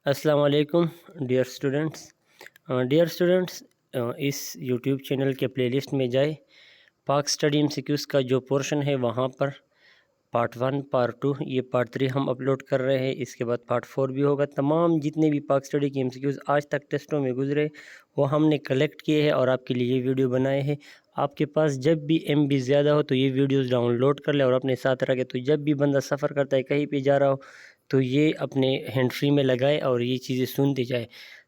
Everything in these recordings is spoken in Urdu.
السلام علیکم ڈیئر اسٹوڈنٹس، اس یوٹیوب چینل کے پلے لسٹ میں جائے پاک اسٹڈی ایم سی کیوز کا جو پورشن ہے وہاں پر پارٹ 1 پارٹ 2 یہ پارٹ 3 ہم اپلوڈ کر رہے ہیں. اس کے بعد پارٹ 4 بھی ہوگا. تمام جتنے بھی پاک اسٹڈی کے ایم سی کیوز آج تک ٹیسٹوں میں گزرے وہ ہم نے کلیکٹ کیے ہیں اور آپ کے لیے یہ ویڈیو بنائے ہیں. آپ کے پاس جب بھی ایم بی زیادہ ہو تو یہ ویڈیوز ڈاؤن لوڈ کر لے اور اپنے ساتھ رکھے، تو جب بھی بندہ سفر کرتا ہے کہیں پہ جا رہا ہو تو یہ اپنے ہینڈ فری میں لگائے اور یہ چیزیں سنتے جائے.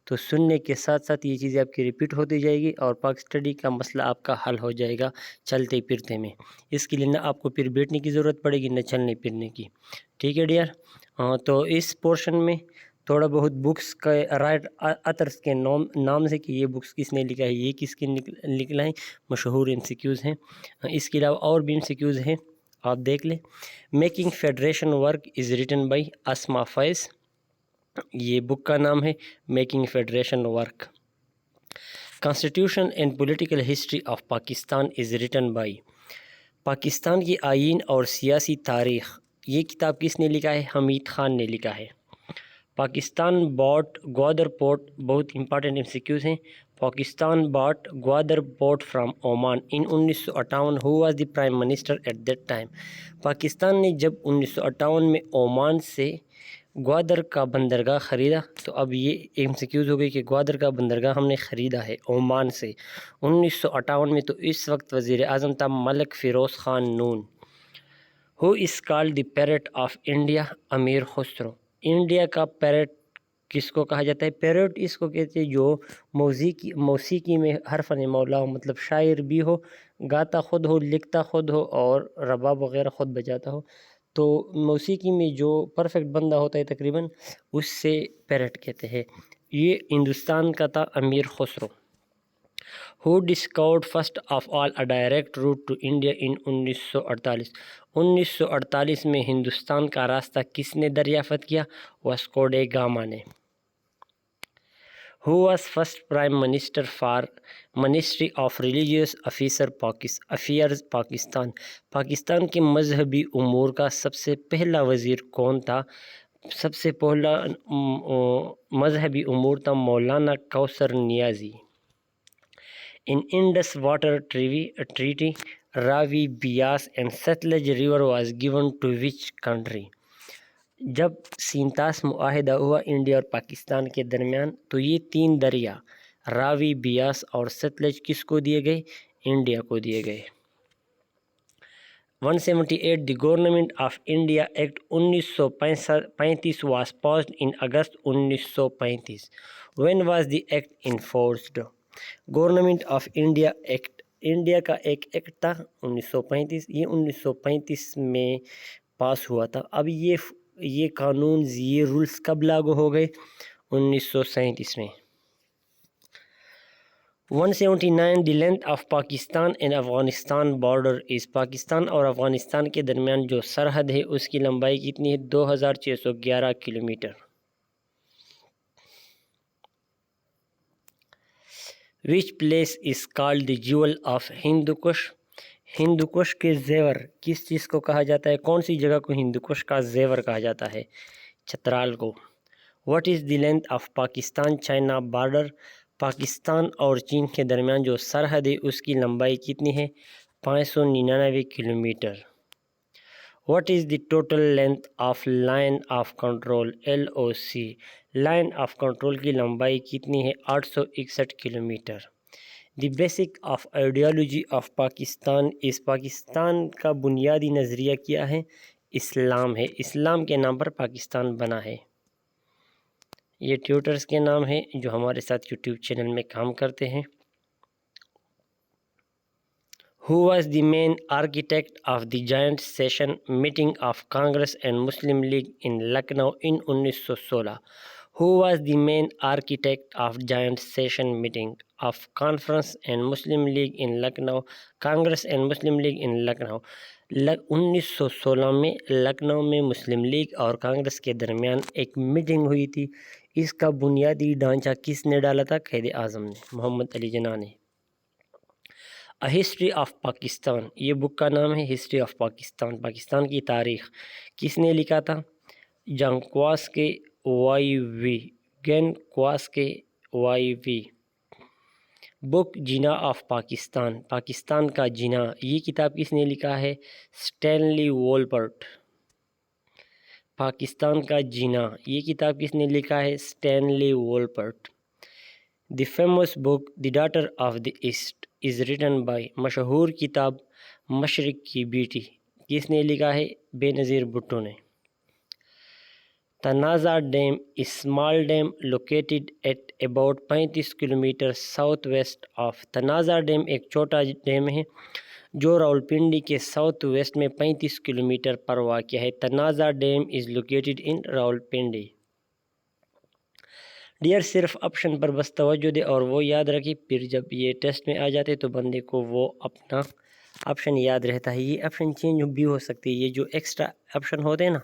تو سننے کے ساتھ ساتھ یہ چیزیں آپ کی ریپیٹ ہوتی جائے گی اور پاک اسٹڈی کا مسئلہ آپ کا حل ہو جائے گا چلتے پھرتے میں. اس کے لیے نہ آپ کو پھر بیٹھنے کی ضرورت پڑے گی نہ چلنے پھرنے کی. ٹھیک ہے ڈیئر. تو اس پورشن میں تھوڑا بہت بکس کا رائٹ اترس کے نام سے کہ یہ بکس کس نے لکھا ہے، یہ کس کے لکھنا ہے، مشہور ایم سی کیوز ہیں. اس کے علاوہ اور بھی ایم سی کیوز ہیں، آپ دیکھ لیں. Making federation work is written by Asma Faiz, یہ بک کا نام ہے making federation work. Constitution and political history of Pakistan is written by, Pakistan کی آئین اور سیاسی تاریخ، یہ کتاب کس نے لکھا ہے؟ حمید خان نے لکھا ہے. پاکستان باٹ گوادر پورٹ، بہت امپارٹنٹ ایم سی کیوز ہیں. Pakistan bought Gwadar port from Oman in 1958. Who was the prime minister at that time? Pakistan نے جب 1958 میں عمان سے گوادر کا بندرگاہ خریدا، تو اب یہ ایم سی کیوز ہو گئی کہ گوادر کا بندرگاہ ہم نے خریدا ہے عمان سے 1958 میں. تو اس وقت وزیر اعظم تھا Malik Feroz Khan Noon. Who is called the parrot of India? Amir Khusro. India کا پیرٹ کس کو کہا جاتا ہے؟ پیرٹ اس کو کہتے ہیں جو موسیقی میں ہر فن مولا ہو، مطلب شاعر بھی ہو، گاتا خود ہو، لکھتا خود ہو اور رباب وغیرہ خود بجاتا ہو. تو موسیقی میں جو پرفیکٹ بندہ ہوتا ہے تقریباً اس سے پیرٹ کہتے ہیں. یہ ہندوستان کا تھا Amir Khusro. Who discovered first of all a direct route to India in 1948؟ 1948 میں ہندوستان کا راستہ کس نے دریافت کیا؟ واسکو ڈے گاما نے. Who was first prime minister for ministry of religious affairs Pakistan? Pakistan کے مذہبی امور کا سب سے پہلا وزیر کون تھا؟ سب سے پہلا مذہبی امور تھا مولانا کوثر نیازی. In Indus Water Treaty, Ravi, Beas and Sutlej river was given to which country؟ جب سینتاس معاہدہ ہوا انڈیا اور پاکستان کے درمیان تو یہ 3 دریا راوی، بیاس اور ستلج کس کو دیے گئے؟ انڈیا کو دیے گئے. 178 the government of India act 1935 was passed in August 1935. When was the act enforced? Government of India act, India کا ایک ایکٹ تھا 1935، یہ 1935 میں پاس ہوا تھا. اب یہ قانون، یہ رولز کب لاگو ہو گئے؟ 1937 میں. 179 the length of Pakistan and Afghanistan border is, Pakistan اور افغانستان کے درمیان جو سرحد ہے اس کی لمبائی کتنی ہے؟ 2611 kilometre. Which place is called the jewel of Hindu Kush? Hindu Kush کے زیور کس چیز کو کہا جاتا ہے؟ کون سی جگہ کو ہندوکش کا زیور کہا جاتا ہے؟ چترال کو. What is the length of Pakistan China border? Pakistan اور چین کے درمیان جو سرحد ہے اس کی لمبائی کتنی ہے؟ 599 kilometre. What is the total length of line of control LOC؟ Line of control کی لمبائی کتنی ہے؟ 861 kilometre. The basic of ideology of Pakistan is, Pakistan کا بنیادی نظریہ کیا ہے؟ اسلام ہے. اسلام کے نام پر پاکستان بنا ہے. یہ ٹیوٹرز کے نام ہیں جو ہمارے ساتھ یوٹیوب چینل میں کام کرتے ہیں. Who was the main architect of the joint session meeting of Congress and Muslim League in Lucknow in 1916? Who was the main architect of joint session meeting of Conference and Muslim League in Lucknow? Congress and Muslim League in Lucknow. 1916 میں لکھنؤ میں مسلم لیگ اور کانگریس کے درمیان ایک میٹنگ ہوئی تھی. اس کا بنیادی ڈھانچہ کس نے ڈالا تھا؟ قائد اعظم نے، محمد علی جناح نے. ہسٹری آف پاکستان، یہ بک کا نام ہے ہسٹری آف پاکستان، پاکستان کی تاریخ. کس نے لکھا تھا؟ جانکواس کے گین کواسکے وائی وی. بک جینا آف پاکستان، پاکستان کا جینا، یہ کتاب کس نے لکھا ہے؟ اسٹینلی وولپرٹ. پاکستان کا جینا، یہ کتاب کس نے لکھا ہے؟ Stanley Wolpert. The famous book the daughter of the east is written by, مشہور کتاب مشرق کی بیٹی کس نے لکھا ہے؟ بے نظیر بھٹو نے. تنازع dam small dam located at about 35 kilometre south west of. تنازع ڈیم ایک چھوٹا ڈیم ہے جو راولپنڈی کے ساؤتھ ویسٹ میں 35 کلومیٹر پر واقع ہے. تنازع dam is located in Rawalpindi. Dear صرف آپشن پر بس توجہ دے اور وہ یاد رکھے، پھر جب یہ ٹیسٹ میں آ جاتے تو بندے کو وہ اپنا آپشن یاد رہتا ہے. یہ آپشن چینج بھی ہو سکتے، یہ جو ایکسٹرا آپشن ہوتے ہیں نا،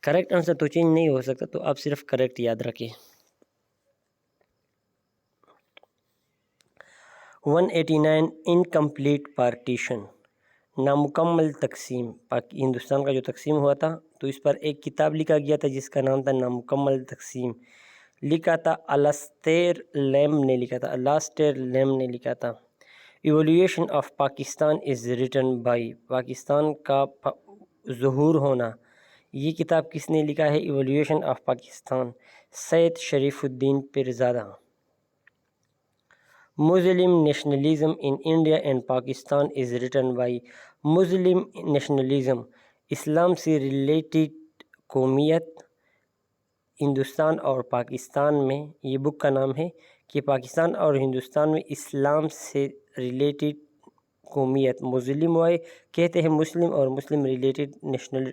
کریکٹ آنسر تو چینج نہیں ہو سکتا، تو آپ صرف کریکٹ یاد رکھیں. 189 انکمپلیٹ پارٹیشن، نامکمل تقسیم. ہندوستان کا جو تقسیم ہوا تھا تو اس پر ایک کتاب لکھا گیا تھا جس کا نام تھا نامکمل تقسیم. لکھا تھا الاسٹیر لیم نے لکھا تھا، الاسٹیر لیم نے لکھا تھا. Evolution of Pakistan is written by, Pakistan کا ظہور ہونا، یہ کتاب کس نے لکھا ہے؟ Evolution of Pakistan, Syed Sharifuddin Pirzada. Muslim nationalism in India and Pakistan is written by. Muslim nationalism, اسلام سے ریلیٹڈ قومیت ہندوستان اور پاکستان میں، یہ بک کا نام ہے کہ پاکستان اور ہندوستان میں اسلام سے ریلیٹڈ قومیت، مسلم وائے کہتے ہیں مسلم اور مسلم ریلیٹڈ نیشنل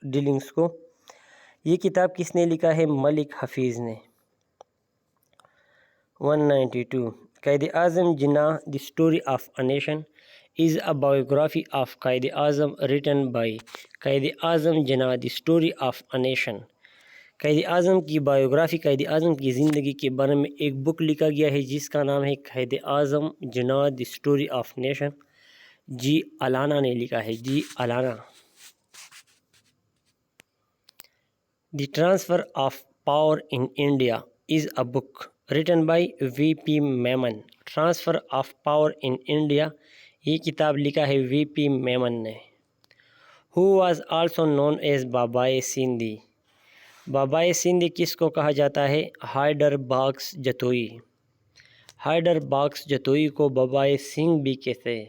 ڈیلنگز کو. یہ کتاب کس نے لکھا ہے؟ ملک حفیظ نے. 192 Quaid Azam Jinnah the story of a nation is a biography of Quaid Azam written by. Quaid Azam Jinnah the story of a nation, Quaid Azam کی بایوگرافی، قائد اعظم کی زندگی کے بارے میں ایک بک لکھا گیا ہے جس کا نام ہے Quaid Azam Jinnah the story of nation. G Allana نے لکھا ہے، G Allana. The transfer of power in India is a book written by V P Menon. Transfer of power in India, یہ کتاب لکھا ہے وی پی میمن نے. Who was also known as بابائے سندھی. بابائے سندھی کس کو کہا جاتا ہے؟ حیدر باکس جتوئی. حیدر باکس جتوئی کو بابائے سنگھ بھی کہتے ہیں.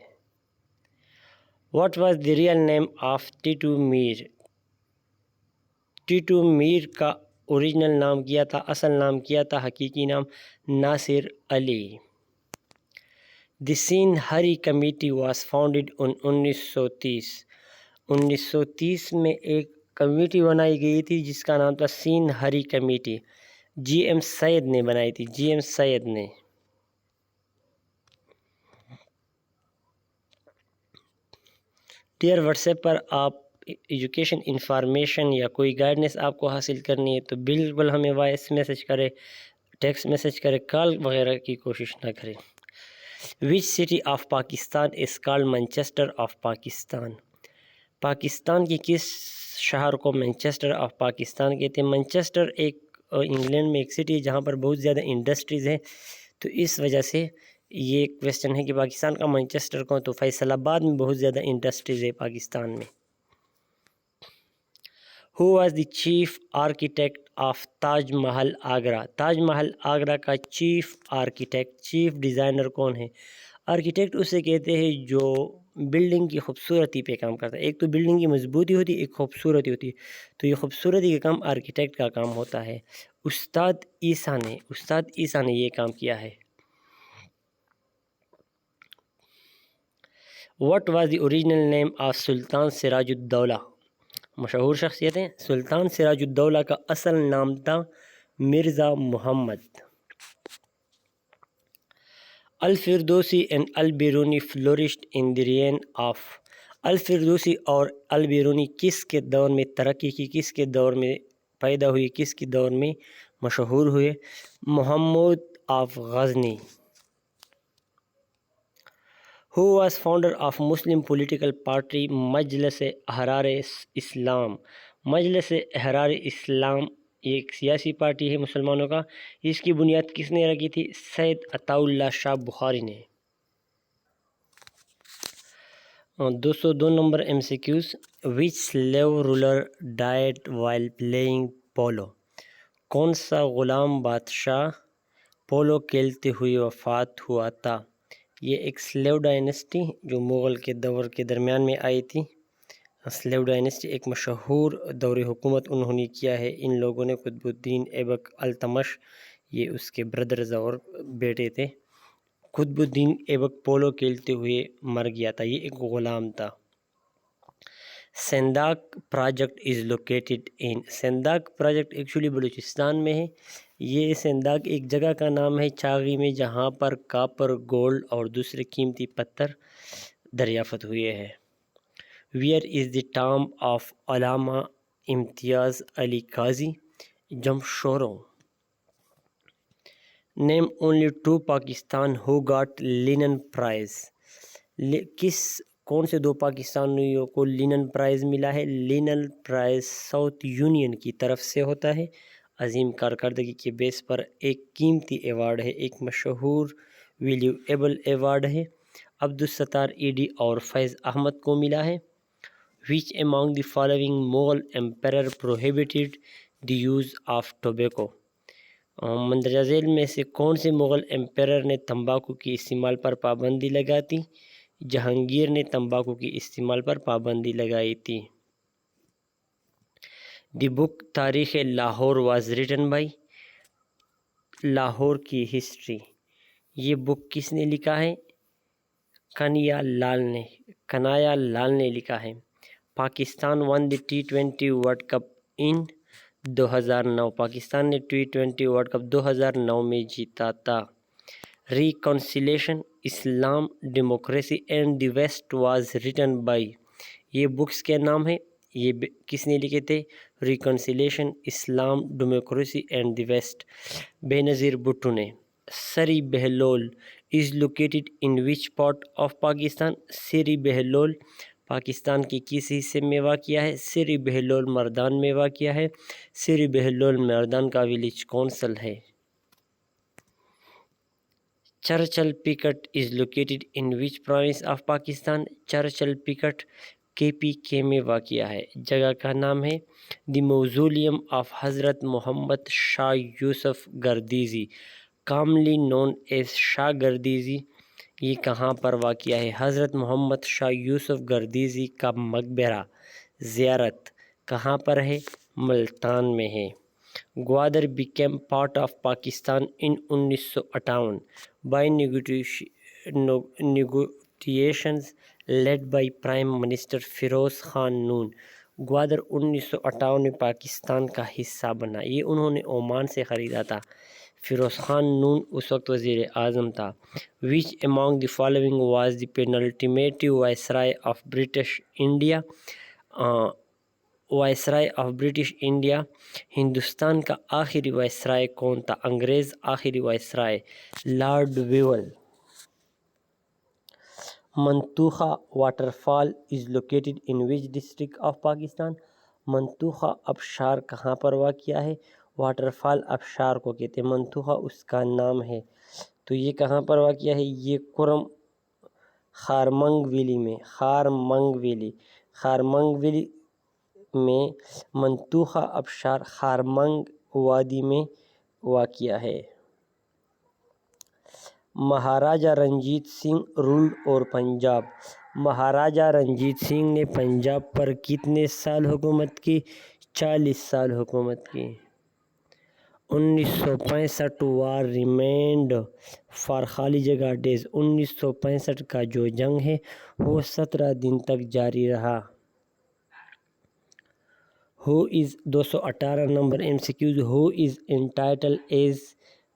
What was the real name of Titu Mir. Titu Mir کا اوریجنل نام کیا تھا، اصل نام کیا تھا، حقیقی نام ناصر علی. دی سین ہری کمیٹی واز فاؤنڈیڈ ان 1930. 1930 میں ایک کمیٹی بنائی گئی تھی جس کا نام تھا سین ہری کمیٹی. جی ایم سید نے بنائی تھی، جی ایم سید نے. ڈیئر واٹس ایپ پر آپ ایجوکیشن انفارمیشن یا کوئی گائیڈنس آپ کو حاصل کرنی ہے تو بالکل ہمیں وائس میسج کرے، ٹیکسٹ میسج کرے، کال وغیرہ کی کوشش نہ کرے. Which city of Pakistan is called Manchester of Pakistan. Pakistan کی کس شہر کو مانچسٹر آف پاکستان کہتے ہیں؟ مانچسٹر ایک انگلینڈ میں ایک سٹی ہے جہاں پر بہت زیادہ انڈسٹریز ہیں، تو اس وجہ سے یہ کویسچن ہے کہ پاکستان کا مانچسٹر کون؟ تو فیصل آباد میں بہت زیادہ انڈسٹریز ہے پاکستان میں. Who was the chief architect of Taj Mahal Agra. تاج محل آگرہ کا چیف آرکیٹیکٹ، چیف ڈیزائنر کون ہے؟ آرکیٹیکٹ اسے کہتے ہیں جو بلڈنگ کی خوبصورتی پہ کام کرتا ہے. ایک تو بلڈنگ کی مضبوطی ہوتی ہے، ایک خوبصورتی ہوتی ہے، تو یہ خوبصورتی کا کام آرکیٹیکٹ کا کام ہوتا ہے. استاد عیسیٰ نے یہ کام کیا ہے. What was the original name of Sultan Siraj Uddaulah. مشہور شخصیت ہیں. سلطان سراج الدولہ کا اصل نام تھا Mirza Muhammad. Alfirdausi and Alberuni flourished in the reign of. Alfirdausi اور البیرونی کس کے دور میں ترقی کی، کس کے دور میں پیدا ہوئی، کس کے دور میں مشہور ہوئے؟ Mahmud of Ghazni. Who was founder of Muslim political party Majlis Ahrar اسلام. مجلس احرار اسلام یہ ایک سیاسی پارٹی ہے مسلمانوں کا. اس کی بنیاد کس نے رکھی تھی؟ سید عطا اللہ شاہ بخاری نے. 202 number M C Qs. Which slave ruler died while playing polo? کون سا غلام بادشاہ پولو کھیلتے ہوئے وفات ہوا تھا؟ یہ ایک سلیو ڈائنسٹی جو مغل کے دور کے درمیان میں آئی تھی. سلیو ڈائنسٹی ایک مشہور دور حکومت انہوں نے کیا ہے. ان لوگوں نے قطب الدین ایبک التمش، یہ اس کے بردرز اور بیٹے تھے. قطب الدین ایبک پولو کھیلتے ہوئے مر گیا تھا، یہ ایک غلام تھا. Saindak project is located in. Saindak project actually Balochistan میں ہے. یہ سنداک ایک جگہ کا نام ہے چاغی میں، جہاں پر کاپر، گولڈ اور دوسرے قیمتی پتھر دریافت ہوئے ہیں. Where is the tomb of Allama Imtiaz Ali Qazi? Jamshoro. Name only two Pakistan who got Lenin prize. کون سے دو پاکستانیوں کو لینن پرائز ملا ہے؟ لینن پرائز ساؤتھ یونین کی طرف سے ہوتا ہے. عظیم کارکردگی کے بیس پر ایک قیمتی ایوارڈ ہے، ایک مشہور ویلیویبل ایوارڈ ہے. عبدالستار ایڈی اور فیض احمد کو ملا ہے. Which among the following Mughal emperor prohibited the use of tobacco؟ مندرجہ ذیل میں سے کون سے مغل امپیرر نے تمباکو کی استعمال پر پابندی لگا تھی؟ جہانگیر نے تمباکو کی استعمال پر پابندی لگائی تھی. دی بک تاریخ Lahore was written by. Lahore کی ہسٹری، یہ بک کس نے لکھا ہے؟ کنایا لال نے لکھا ہے. Pakistan won the T20 world cup in 2009. Pakistan نے T20 ورلڈ کپ 2009 میں جیتا تھا. Reconciliation Islam democracy and the west was written by. یہ بکس کے نام ہے، یہ کس نے لکھے تھے؟ Reconciliation Islam democracy and the west, Benazir Bhutto نے. Seri Bahlol is located in which part of Pakistan? Seri Bahlol Pakistan کے کس حصے میں واقع ہے؟ سری بہلول مردان میں واقع ہے. سری بہلول مردان کا ولیج کونسل ہے. Churchill packet is located in which province of Pakistan? Churchill packet KPK میں واقع ہے. جگہ کا نام ہے دی موزولیم آف حضرت محمد شاہ یوسف گردیزی، کامنلی نون ایز شاہ گردیزی. یہ کہاں پر واقع ہے؟ حضرت محمد شاہ یوسف گردیزی کا مقبرہ زیارت کہاں پر ہے؟ ملتان میں ہے. Gwadar became part of Pakistan in 1958 by negotiations led by prime minister Feroz Khan Noon. Gwadar 1958 میں پاکستان کا حصہ بنا، یہ انہوں نے عمان سے خریدا تھا. فیروز خان نون اس وقت وزیر اعظم تھا. Which among the following was the penultimate viceroy of British India? Viceroy of British India, Hindustan کا آخری وائسرائے کون تھا؟ انگریز آخری viceroy lord Wavell. Mantokha waterfall is located in which district of Pakistan? Mantokha آبشار کہاں پر واقع ہے؟ واٹر فال آبشار کو کہتے ہیں، منتوخہ اس کا نام ہے. تو یہ کہاں پر واقع ہے؟ یہ کرم خارمنگ ویلی میں، خارمنگ ویلی میں منتوخہ آبشار خارمنگ وادی میں واقع ہے. مہاراجہ رنجیت سنگھ رولڈ اور پنجاب. مہاراجہ رنجیت سنگھ نے پنجاب پر کتنے سال حکومت کی؟ 40 سال حکومت کی. 1965 وار ریمینڈ فار خالی جگہ ڈیز. 1965 کا جو جنگ ہے وہ 17 دن تک جاری رہا. Who is 218 number MCQs. Who is entitled as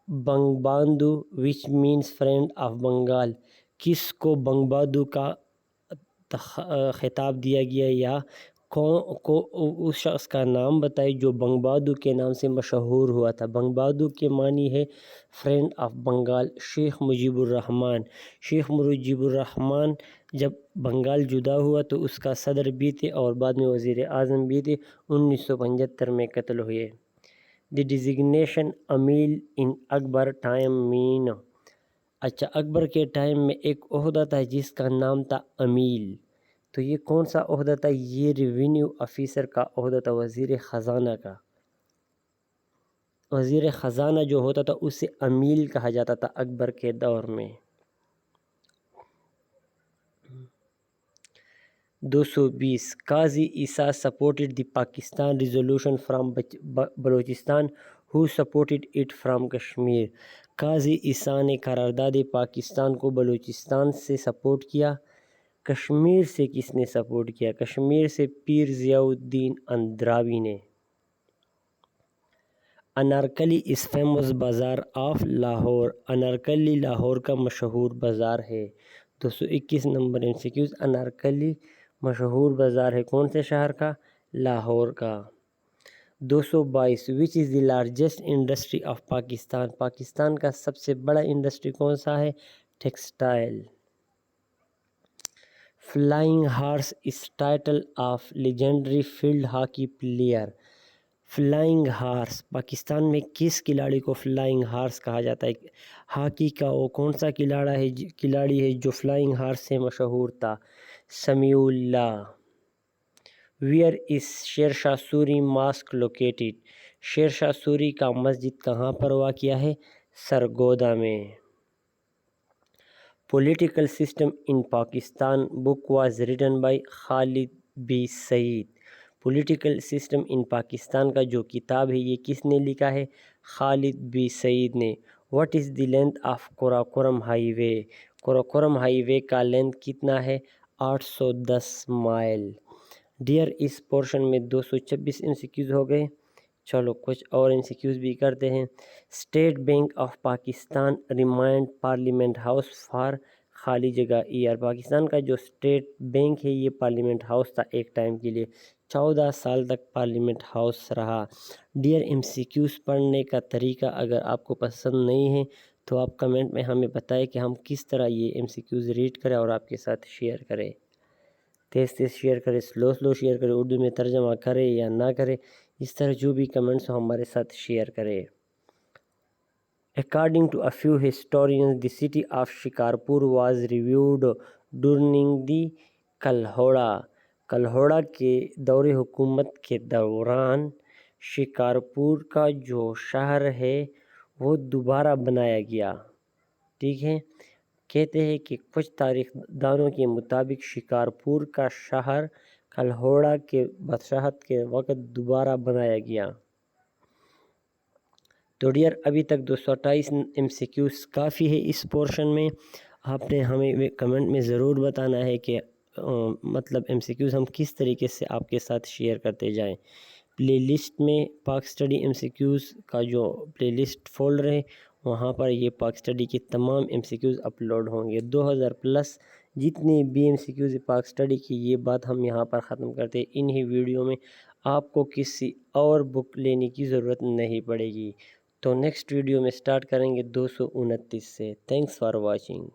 Bangabandhu which means friend of Bengal? کس کو بنگ بندھو کا خطاب دیا گیا یا کو اس شخص کا نام بتائے جو بنگ بندھو کے نام سے مشہور ہوا تھا؟ بنگ بندھو کے معنی ہے فرینڈ آف بنگال. شیخ مجیب الرحمن. شیخ مجیب الرحمن جب بنگال جدا ہوا تو اس کا صدر بھی تھے اور بعد میں وزیر اعظم بھی تھے. 1975 میں قتل ہوئے. دی ڈیزگنیشن امیل ان اکبر ٹائم مین. اچھا، اکبر کے ٹائم میں ایک عہدہ تھا جس کا نام تھا امیل. تو یہ کون سا عہدہ تھا؟ یہ ریونیو آفیسر کا عہدہ تھا، وزیر خزانہ کا. وزیر خزانہ جو ہوتا تھا اسے امیل کہا جاتا تھا اکبر کے دور میں. 220 قاضی عیسیٰ supported the Pakistan resolution from Balochistan who supported it from Kashmir. قاضی عیسیٰ نے قرارداد پاکستان کو بلوچستان سے سپورٹ کیا. کشمیر سے کس نے سپورٹ کیا؟ کشمیر سے پیر ضیاء الدین اندرابی نے. انارکلی is famous بازار آف لاہور. انارکلی لاہور کا مشہور بازار ہے. 221 نمبر MCQs. انارکلی مشہور بازار ہے کون سے شہر کا؟ لاہور کا. 222 which is the largest industry of Pakistan. Pakistan کا سب سے بڑا انڈسٹری کون سا ہے؟ Textile. Flying horse is title of legendary field hockey player. Flying horse Pakistan میں کس کھلاڑی کو فلائنگ ہارس کہا جاتا ہے؟ ہاکی کا وہ کون سا کھلاڑی ہے جو فلائنگ ہارس سے مشہور تھا؟ Samiullah. Where is Sher Shah Suri mosque located. Sher Shah Suri کا مسجد کہاں پر واقع ہے؟ سرگودا میں. Political system in Pakistan book was written by Khalid B Saeed. Political system in Pakistan کا جو کتاب ہے یہ کس نے لکھا ہے؟ خالد بی سعید نے. What is the length of Karakoram highway. Karakoram highway کا لینتھ کتنا ہے؟ 810 مائل. ڈیئر اس پورشن میں 226 MCQs ہو گئے. چلو کچھ اور MCQs بھی کرتے ہیں. State bank of Pakistan remind parliament house for خالی جگہ ایئر. پاکستان کا جو اسٹیٹ بینک ہے یہ پارلیمنٹ ہاؤس تھا ایک ٹائم کے لیے. 14 سال تک پارلیمنٹ ہاؤس رہا. ڈیئر MCQs پڑھنے کا طریقہ اگر آپ کو پسند نہیں ہے تو آپ کمنٹ میں ہمیں بتائیں کہ ہم کس طرح یہ MCQs ریڈ کریں اور آپ کے ساتھ شیئر کریں. تیز شیئر کرے، سلو شیئر کرے، اردو میں ترجمہ کرے یا نہ کرے، اس طرح جو بھی کمنٹس ہو ہمارے ساتھ شیئر کرے. According to a few historians, the city of Shikarpur was reviewed during the Kalhora. Kalhora کے دور حکومت کے دوران شکارپور کا جو شہر ہے وہ دوبارہ بنایا گیا. ٹھیک ہے. کہتے ہیں کہ کچھ تاریخ دانوں کے مطابق شکارپور کا شہر کلہوڑا کے بادشاہت کے وقت دوبارہ بنایا گیا. تو ڈیئر ابھی تک 228 MCQs کافی ہے اس پورشن میں. آپ نے ہمیں کمنٹ میں ضرور بتانا ہے کہ مطلب MCQs ہم کس طریقے سے آپ کے ساتھ شیئر کرتے جائیں. پلے لسٹ میں پاک اسٹڈی MCQs کا جو پلے لسٹ فولڈر ہے وہاں پر یہ پاک اسٹڈی کی تمام MCQs اپلوڈ ہوں گے. 2000+ جتنے بھی MCQs پاک اسٹڈی کی یہ بات ہم یہاں پر ختم کرتے ہیں. انہی ویڈیو میں آپ کو کسی اور بک لینے کی ضرورت نہیں پڑے گی. تو نیکسٹ ویڈیو میں سٹارٹ کریں گے 229 سے. Thanks for watching.